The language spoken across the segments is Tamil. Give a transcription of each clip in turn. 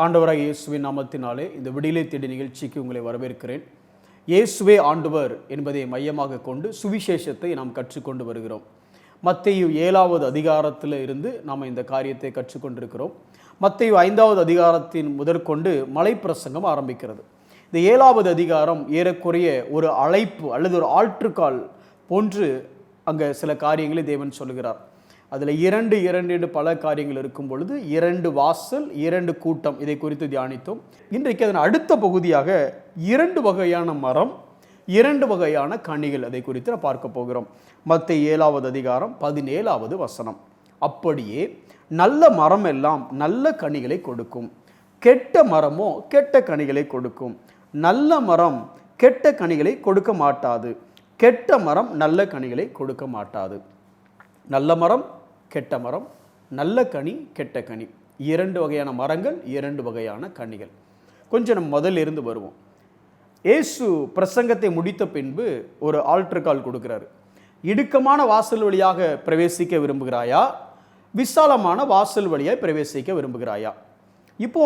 ஆண்டவராக இயேசுவின் நாமத்தினாலே இந்த விடியலை தேடி நிகழ்ச்சிக்கு உங்களை வரவேற்கிறேன். இயேசுவே ஆண்டவர் என்பதை மையமாக கொண்டு சுவிசேஷத்தை நாம் கற்றுக்கொண்டு வருகிறோம். மத்தேயு 7வது அதிகாரத்தில் இருந்து நாம் இந்த காரியத்தை கற்றுக்கொண்டிருக்கிறோம். மத்தேயு 5வது அதிகாரத்தின் முதற்கொண்டு மலைப்பிரசங்கம் ஆரம்பிக்கிறது. இந்த 7வது அதிகாரம் ஏறக்குறைய ஒரு அழைப்பு அல்லது ஒரு ஆல்ட்ருகால் போன்று அங்கே சில காரியங்களை தேவன் சொல்லுகிறார். அதில் இரண்டு பல காரியங்கள் இருக்கும் பொழுது 2 வாசல் 2 கூட்டம், இதை குறித்து தியானித்தோம். இன்றைக்கு அதன் அடுத்த பகுதியாக 2 வகையான மரம் 2 வகையான கனிகள், அதை குறித்து நான் பார்க்க போகிறோம். மத்தேயு 7வது அதிகாரம் 17வது வசனம். அப்படியே நல்ல மரம் எல்லாம் நல்ல கனிகளை கொடுக்கும், கெட்ட மரமோ கெட்ட கனிகளை கொடுக்கும். நல்ல மரம் கெட்ட கனிகளை கொடுக்க மாட்டாது, கெட்ட மரம் நல்ல கனிகளை கொடுக்க மாட்டாது. நல்ல மரம் கெட்ட மரம், நல்ல கனி கெட்ட கனி, 2 வகையான மரங்கள் 2 வகையான கனிகள். கொஞ்சம் நம்ம முதல்ல இருந்து வருவோம். இயேசு பிரசங்கத்தை முடித்த பின்பு ஒரு ஆல்ட்ருகால் கொடுக்கிறாரு. இடுக்கமான வாசல் வழியாக பிரவேசிக்க விரும்புகிறாயா, விசாலமான வாசல் வழியாக பிரவேசிக்க விரும்புகிறாயா? இப்போ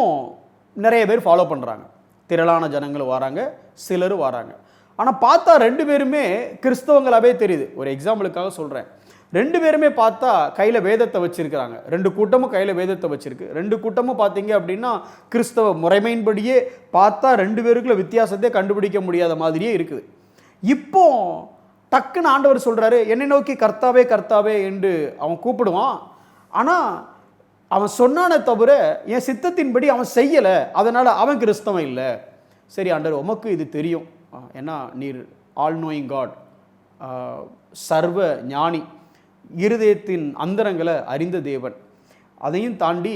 நிறைய பேர் ஃபாலோ பண்ணுறாங்க. திரளான ஜனங்களும் வராங்க, சிலரும் வராங்க. ஆனால் பார்த்தா 2 பேருமே கிறிஸ்தவங்களாகவே தெரியுது. ஒரு எக்ஸாம்பிளுக்காக சொல்கிறேன். 2 பேருமே பார்த்தா கையில் வேதத்தை வச்சுருக்கிறாங்க. 2 கூட்டமும் கையில் வேதத்தை வச்சுருக்கு. 2 கூட்டமும் பார்த்தீங்க அப்படின்னா கிறிஸ்தவ முறைமையின்படியே பார்த்தா 2 பேருக்குள்ள வித்தியாசத்தை கண்டுபிடிக்க முடியாத மாதிரியே இருக்குது. இப்போ டக்குன்னு ஆண்டவர் சொல்கிறாரு, என்னை நோக்கி கர்த்தாவே கர்த்தாவே என்று அவன் கூப்பிடுவான். ஆனால் அவன் சொன்னானே தவிர என் சித்தத்தின்படி அவன் செய்யலை, அதனால் அவன் கிறிஸ்தவன் இல்லை. சரி ஆண்டவர், உமக்கு இது தெரியும், ஏன்னா நீர் ஆல் நோயிங் காட், சர்வ ஞானி, இருதயத்தின் அந்தரங்களை அறிந்த தேவன். அதையும் தாண்டி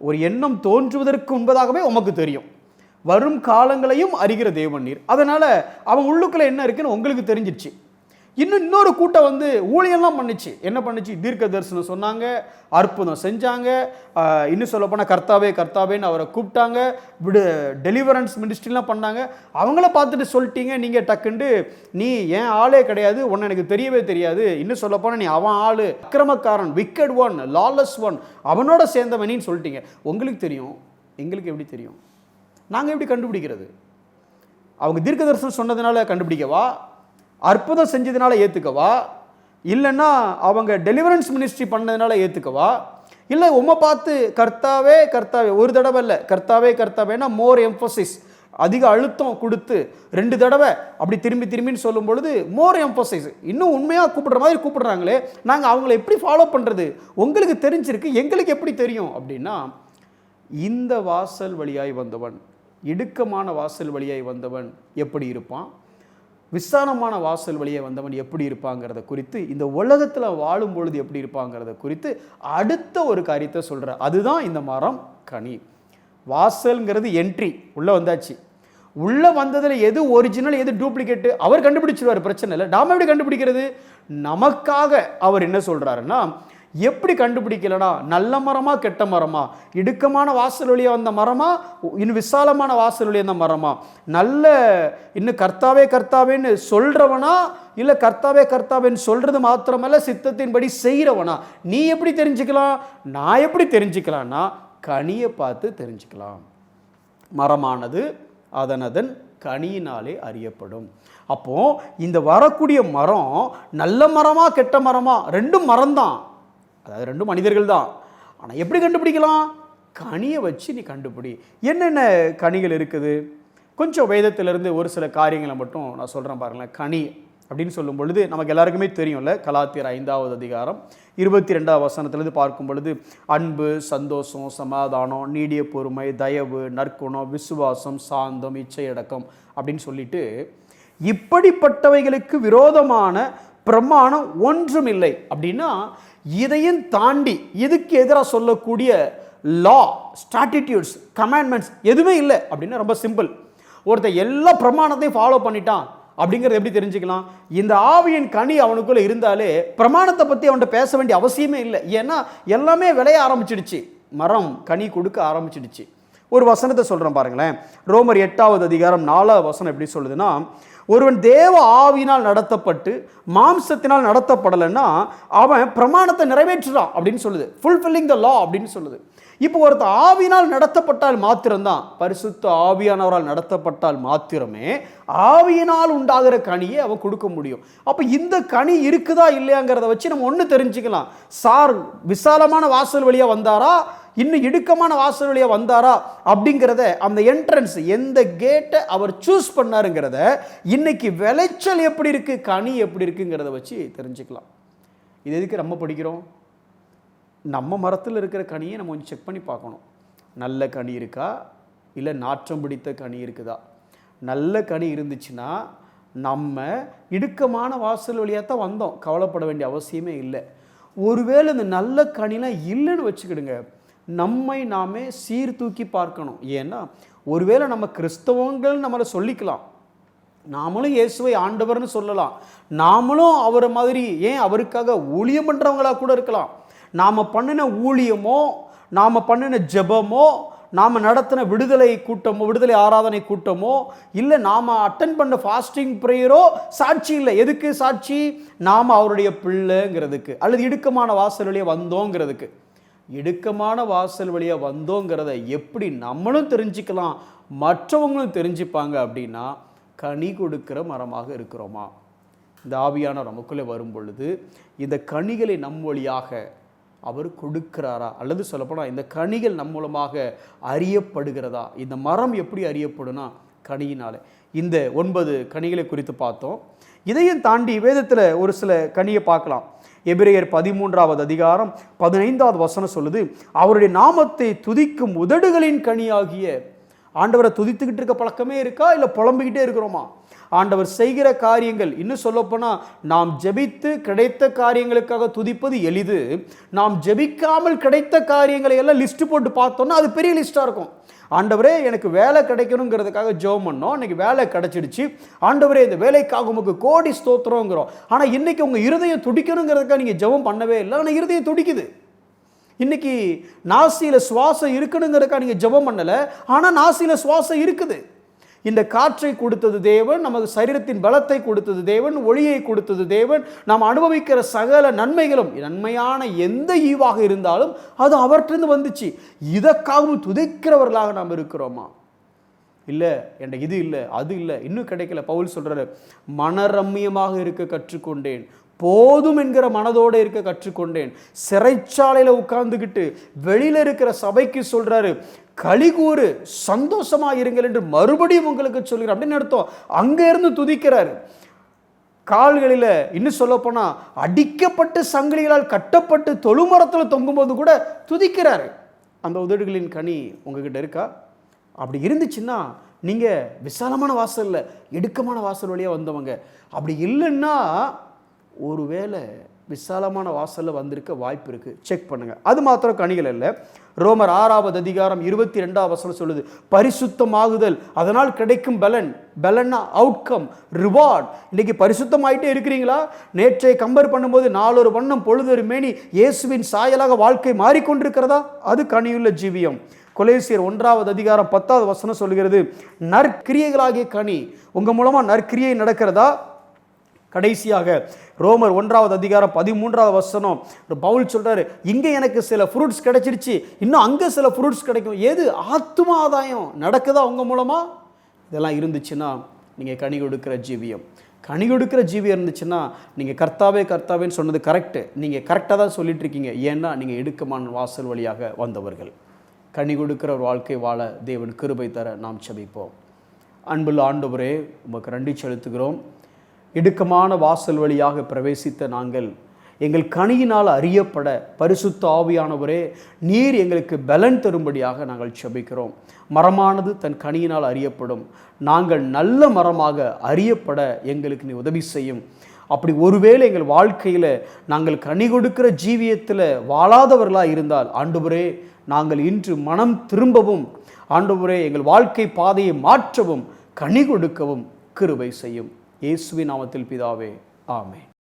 ஒரு எண்ணம் தோன்றுவதற்கு முன்பதாகவே உமக்கு தெரியும், வரும் காலங்களையும் அறிகிற தேவன் நீர். அதனால் அவன் உள்ளுக்குள்ளே என்ன இருக்குன்னு உங்களுக்கு தெரிஞ்சிடுச்சு. இன்னொரு கூட்டம் வந்து ஊழியெல்லாம் பண்ணிச்சு. என்ன பண்ணிச்சு? தீர்க்க தரிசனம் சொன்னாங்க, அற்புதம் செஞ்சாங்க, இன்னும் சொல்ல போனால் கர்த்தாவே கர்த்தாவேன்னு அவரை கூப்பிட்டாங்க, டெலிவரன்ஸ் மினிஸ்ட்ரிலாம் பண்ணாங்க. அவங்கள பார்த்துட்டு சொல்லிட்டீங்க நீங்கள் டக்குண்டு, நீ ஏன் ஆளே கிடையாது, உன்னை எனக்கு தெரியவே தெரியாது, இன்னும் சொல்ல போனால் நீ அவன் ஆள், அக்கிரமக்காரன், விக்கெட் ஒன், லாலஸ் ஒன், அவனோட சேர்ந்தவனின்னு சொல்லிட்டீங்க. உங்களுக்கு தெரியும், எங்களுக்கு எப்படி தெரியும்? நாங்கள் எப்படி கண்டுபிடிக்கிறது? அவங்க தீர்க்க தரிசனம் சொன்னதுனால கண்டுபிடிக்கவா, அற்புதம் செஞ்சதுனால ஏற்றுக்கவா, இல்லைன்னா அவங்க டெலிவரன்ஸ் மினிஸ்ட்ரி பண்ணதுனால ஏற்றுக்கவா, இல்லை உம்மை பார்த்து கர்த்தாவே கர்த்தாவே ஒரு தடவை இல்லை, கர்த்தாவே கர்த்தாவேனா மோர் எம்பசிஸ், அதிக அழுத்தம் கொடுத்து 2 தடவை அப்படி திரும்பின்னு சொல்லும் பொழுது மோர் எம்பசிஸ், இன்னும் உண்மையாக கூப்பிடுற மாதிரி கூப்பிடுறாங்களே, நாங்கள் அவங்கள எப்படி ஃபாலோ பண்ணுறது? உங்களுக்கு தெரிஞ்சிருக்கு, எங்களுக்கு எப்படி தெரியும் அப்படின்னா, இந்த வாசல் வழியாய் வந்தவன், இடுக்கமான வாசல் வழியாய் வந்தவன் எப்படி இருப்பான், விசாலமான வாசல் வழியே வந்தவன் எப்படி இருப்பாங்கிறத குறித்து, இந்த உலகத்தில் வாழும் பொழுது எப்படி இருப்பாங்கிறத குறித்து அடுத்த ஒரு காரியத்தை சொல்கிறார். அதுதான் இந்த மரம் கனி. வாசல்ங்கிறது என்ட்ரி, உள்ளே வந்தாச்சு. உள்ளே வந்ததில் எது ஒரிஜினல் எது டூப்ளிகேட்டு அவர் கண்டுபிடிச்சிருவார், பிரச்சனை இல்லை. நாம் எப்படி கண்டுபிடிக்கிறது? நமக்காக அவர் என்ன சொல்கிறாருன்னா, எப்படி கண்டுபிடிக்கலனா, நல்ல மரமா கெட்ட மரமா, இடுக்கமான வாசல் வழியாக வந்த மரமா, இன்னும் விசாலமான வாசல் வழியாக வந்த மரமா, நல்ல இன்னும் கர்த்தாவே கர்த்தாவேன்னு சொல்கிறவனா, இல்லை கர்த்தாவே கர்த்தாவேன்னு சொல்கிறது மாத்திரமல்ல சித்தத்தின்படி செய்கிறவனா? நீ எப்படி தெரிஞ்சுக்கலாம்? நான் எப்படி தெரிஞ்சுக்கலான்னா, கனியை பார்த்து தெரிஞ்சுக்கலாம். மரமானது அதனதன் கனியினாலே அறியப்படும். அப்போ இந்த வரக்கூடிய மரம் நல்ல மரமா கெட்ட மரமா? 2 மரம்தான், அதாவது 2 மனிதர்கள் தான். ஆனால் எப்படி கண்டுபிடிக்கலாம்? கனியை வச்சு நீ கண்டுபிடி. என்னென்ன கனிகள் இருக்குது? கொஞ்சம் வேதத்திலிருந்து ஒரு சில காரியங்களை மட்டும் நான் சொல்கிறேன் பாருங்களேன். கனி அப்படின்னு சொல்லும் பொழுது நமக்கு எல்லாருக்குமே தெரியும்ல. கலாத்தியர் 5வது அதிகாரம் 22வது வசனத்திலிருந்து பார்க்கும் பொழுது, அன்பு, சந்தோஷம், சமாதானம், நீடிய பொறுமை, தயவு, நற்குணம், விசுவாசம், சாந்தம், இச்சையடக்கம் அப்படின்னு சொல்லிட்டு, இப்படிப்பட்டவைகளுக்கு விரோதமான பிரமாணம் ஒன்றும் இல்லை அப்படின்னா, இதையும் தாண்டி இதுக்கு எதிராக சொல்லக்கூடிய லா, ஸ்ட்ராட்டிடியூட்ஸ், கமாண்ட்மெண்ட்ஸ் எதுவுமே இல்லை அப்படின்னா ரொம்ப சிம்பிள். ஒருத்தர் எல்லா பிரமாணத்தையும் ஃபாலோ பண்ணிட்டான் அப்படிங்கிறது எப்படி தெரிஞ்சுக்கலாம்? இந்த ஆவியின் கனி அவனுக்குள்ள இருந்தாலே பிரமாணத்தை பற்றி அவன்கிட்ட பேச வேண்டிய அவசியமே இல்லை. ஏன்னா எல்லாமே விளைய ஆரம்பிச்சிடுச்சு, மரம் கனி கொடுக்க ஆரம்பிச்சிடுச்சு. ஒரு வசனத்தை சொல்கிறேன் பாருங்களேன். ரோமர் 8வது அதிகாரம் 4வது வசனம் எப்படி சொல்லுதுன்னா, ஒருவன் தேவ ஆவியினால் நடத்தப்பட்டு மாம்சத்தினால் நடத்தப்படலைன்னா அவன் பிரமாணத்தை நிறைவேற்றுறான் அப்படின்னு சொல்லுது. ஃபுல்ஃபில்லிங் த லா அப்படின்னு சொல்லுது. இப்போ ஒருத்தர் ஆவியினால் நடத்தப்பட்டால் மாத்திரம்தான், பரிசுத்த ஆவியானவரால் நடத்தப்பட்டால் மாத்திரமே ஆவியினால் உண்டாகிற கனியை அவன் கொடுக்க முடியும். அப்போ இந்த கனி இருக்குதா இல்லையாங்கிறத வச்சு நம்ம ஒன்று தெரிஞ்சுக்கலாம். சார் விசாலமான வாசல் வழியாக வந்தாரா, இன்னும் இடுக்கமான வாசல் வழியாக வந்தாரா அப்படிங்கிறத, அந்த என்ட்ரன்ஸ் எந்த கேட்டை அவர் சூஸ் பண்ணாருங்கிறத, இன்னைக்கு விளைச்சல் எப்படி இருக்கு, கனி எப்படி இருக்குங்கிறத வச்சு தெரிஞ்சுக்கலாம். இது எதுக்கு நம்ம படிக்கிறோம்? நம்ம மரத்தில் இருக்கிற கனியை நம்ம கொஞ்சம் செக் பண்ணி பார்க்கணும். நல்ல கனி இருக்கா, இல்லை நாற்றம் பிடித்த கனி இருக்குதா? நல்ல கனி இருந்துச்சுன்னா நம்ம இடுக்கமான வாசல் வழியாக தான் வந்தோம், கவலைப்பட வேண்டிய அவசியமே இல்லை. ஒருவேளை இந்த நல்ல கனிலாம் இல்லைன்னு வச்சுக்கிடுங்க, நம்மை நாமே சீர்தூக்கி பார்க்கணும். ஏன்னா ஒருவேளை நம்ம கிறிஸ்தவங்கள் நம்மளை சொல்லிக்கலாம், நாமளும் இயேசுவை ஆண்டவர்னு சொல்லலாம், நாமளும் அவரை மாதிரி ஏன் அவருக்காக ஊழியம் பண்ணுறவங்களா கூட இருக்கலாம். நாம் பண்ணின ஊழியமோ, நாம் பண்ணின ஜெபமோ, நாம் நடத்தின விடுதலை கூட்டமோ, விடுதலை ஆராதனை கூட்டமோ, இல்லை நாம் அட்டன் பண்ண ஃபாஸ்டிங் ப்ரேயரோ சாட்சி இல்லை. எதுக்கு சாட்சி? நாம் அவருடைய பிள்ளைங்கிறதுக்கு, அல்லது இடுக்கமான வாசல் வழியாக வந்தோங்கிறதுக்கு. இடுக்கமான வாசல் வழியாக வந்தோங்கிறத எப்படி நம்மளும் தெரிஞ்சுக்கலாம், மற்றவங்களும் தெரிஞ்சுப்பாங்க அப்படின்னா, கனி கொடுக்கிற மரமாக இருக்கிறோமா? இந்த ஆவியான நமக்குள்ளே வரும் பொழுது இந்த கனிகளை நம் வழியாக அவர் கொடுக்கிறாரா, அல்லது சொல்லப்போனால் இந்த கனிகள் நம் மூலமாக அறியப்படுகிறதா? இந்த மரம் எப்படி அறியப்படுனா கனியினால. இந்த 9 கனிகளை குறித்து பார்த்தோம். இதையும் தாண்டி வேதத்தில் ஒரு சில கனியை பார்க்கலாம். எபிரேயர் 13வது அதிகாரம் 15வது வசனம் சொல்லுது, அவருடைய நாமத்தை துதிக்கும் உதடுகளின் கனியாகிய. ஆண்டவரை துதித்துக்கிட்டு இருக்க பழக்கமே இருக்கா, இல்லை புலம்பிக்கிட்டே இருக்கிறோமா? ஆண்டவர் செய்கிற காரியங்கள், இன்னும் சொல்லப்போனால் நாம் ஜெபித்து கிடைத்த காரியங்களுக்காக துதிப்பது எளிது. நாம் ஜெபிக்காமல் கிடைத்த காரியங்களை எல்லாம் லிஸ்ட் போட்டு பார்த்தோம்னா அது பெரிய லிஸ்ட்டாக இருக்கும். ஆண்டவரே எனக்கு வேலை கிடைக்கணுங்கிறதுக்காக ஜெபம் பண்ணோம், இன்னைக்கு வேலை கிடைச்சிடுச்சு, ஆண்டவரே இந்த வேலைக்காக உங்களுக்கு கோடி ஸ்தோத்திரங்கிறோம். ஆனால் இன்னைக்கு உங்கள் இருதயம் துடிக்கணுங்கிறதுக்காக நீங்கள் ஜெபம் பண்ணவே இல்லை, ஆனால் இருதயம் துடிக்குது. இன்னைக்கு நாசியில் சுவாசம் இருக்கணுங்கிறதுக்காக நீங்கள் ஜெபம் பண்ணலை, ஆனால் நாசியில் சுவாசம் இருக்குது. இந்த காற்றை கொடுத்தது தேவன், நமது சரீரத்தின் பலத்தை கொடுத்தது தேவன், ஒளியை கொடுத்தது தேவன். நாம் அனுபவிக்கிற சகல நன்மைகளும், நன்மையான எந்த ஈவாக இருந்தாலும் அது அவற்றிலிருந்து வந்துச்சு. இதற்காகவும் துதிக்கிறவர்களாக நாம் இருக்கிறோமா? இல்லை, எனக்கு இது இல்லை, அது இல்லை, இன்னும் கிடைக்கல. பவுல் சொல்றாரு, மனரம்மியமாக இருக்க கற்றுக்கொண்டேன், போதும் என்கிற மனதோடு இருக்க கற்றுக்கொண்டேன். சிறைச்சாலையில் உட்கார்ந்துக்கிட்டு வெளியில் இருக்கிற சபைக்கு சொல்றாரு, களிகூறு, சந்தோஷமா இருங்கள் என்று மறுபடியும் உங்களுக்கு சொல்கிறார் அப்படின்னு அர்த்தம். அங்க இருந்து துதிக்கிறாரு. கால்களில் இன்னும் சொல்ல போனா அடிக்கப்பட்டு சங்கிலிகளால் கட்டப்பட்டு தொழுமரத்தில் தொங்கும்போது கூட துதிக்கிறாரு. அந்த உதடுகளின் கனி உங்ககிட்ட இருக்கா? அப்படி இருந்துச்சுன்னா நீங்க விசாலமான வாசல்ல இடுக்கமான வாசல் வழியா வந்தவங்க. அப்படி இல்லைன்னா ஒருவேளை விசாலமான வாசலில் வந்திருக்க வாய்ப்பு இருக்குது, செக் பண்ணுங்க. அது மாத்திரம் கனிகள் இல்லை. ரோமர் 6வது அதிகாரம் 22வது வசனம் சொல்லுது, பரிசுத்தமாகுதல், அதனால் கிடைக்கும் பலன். பலன்னா அவுட்கம், ரிவார்ட். இன்னைக்கு பரிசுத்தமாயிட்டே இருக்கிறீங்களா? நேற்றை கம்பேர் பண்ணும்போது நாளொரு வண்ணம் பொழுதொரு மேனி இயேசுவின் சாயலாக வாழ்க்கை மாறிக்கொண்டிருக்கிறதா? அது கனியுள்ள ஜீவியம். கொலேசியர் 1வது அதிகாரம் 10வது வசனம் சொல்லுகிறது, நற்கிரியைகளாகிய கனி. உங்க மூலமா நற்கிரியை நடக்கிறதா? கடைசியாக ரோமர் 1வது அதிகாரம் 13வது வசனம் பவுல் சொல்றாரு, இங்க எனக்கு சில ஃப்ரூட்ஸ் கிடைச்சிருச்சு, இன்னும் அங்க சில ஃப்ரூட்ஸ் கிடைக்கும். எது? ஆத்தும ஆதாயம் நடக்குதா உங்க மூலமா? இதெல்லாம் இருந்துச்சுன்னா நீங்க கனி கொடுக்கிற ஜீவியம். கனி கொடுக்கிற ஜீவியம் இருந்துச்சுன்னா நீங்க கர்த்தாவே கர்த்தாவேன்னு சொன்னது கரெக்டு. நீங்க கரெக்டாக தான் சொல்லிட்டு இருக்கீங்க. ஏன்னா நீங்க இடுக்கமான வாசல் வழியாக வந்தவர்கள். கனி கொடுக்கிற ஒரு வாழ்க்கை வாழ தேவன் கிருபை தர நாம் செபிப்போம். அன்புள்ள ஆண்டவரே, உமக்கு நன்றி செலுத்துகிறோம். இடுக்கமான வாசல் வழியாக பிரவேசித்த நாங்கள் எங்கள் கனியினால் அறியப்பட பரிசுத்த ஆவியானவரே, நீர் எங்களுக்கு பலன் தரும்படியாக நாங்கள் செபிக்கிறோம். மரமானது தன் கனியினால் அறியப்படும். நாங்கள் நல்ல மரமாக அறியப்பட எங்களுக்கு நீ உதவி செய்யும். அப்படி ஒருவேளை எங்கள் வாழ்க்கையில் நாங்கள் கனி கொடுக்கிற ஜீவியத்தில் வாழாதவர்களாக இருந்தால் ஆண்டவரே, நாங்கள் இன்று மனம் திரும்பவும், ஆண்டவரே எங்கள் வாழ்க்கை பாதையை மாற்றவும் கனி கொடுக்கவும் கிருபை செய்யும். இயேசுவின் நாமத்தில் பிதாவே, ஆமென்.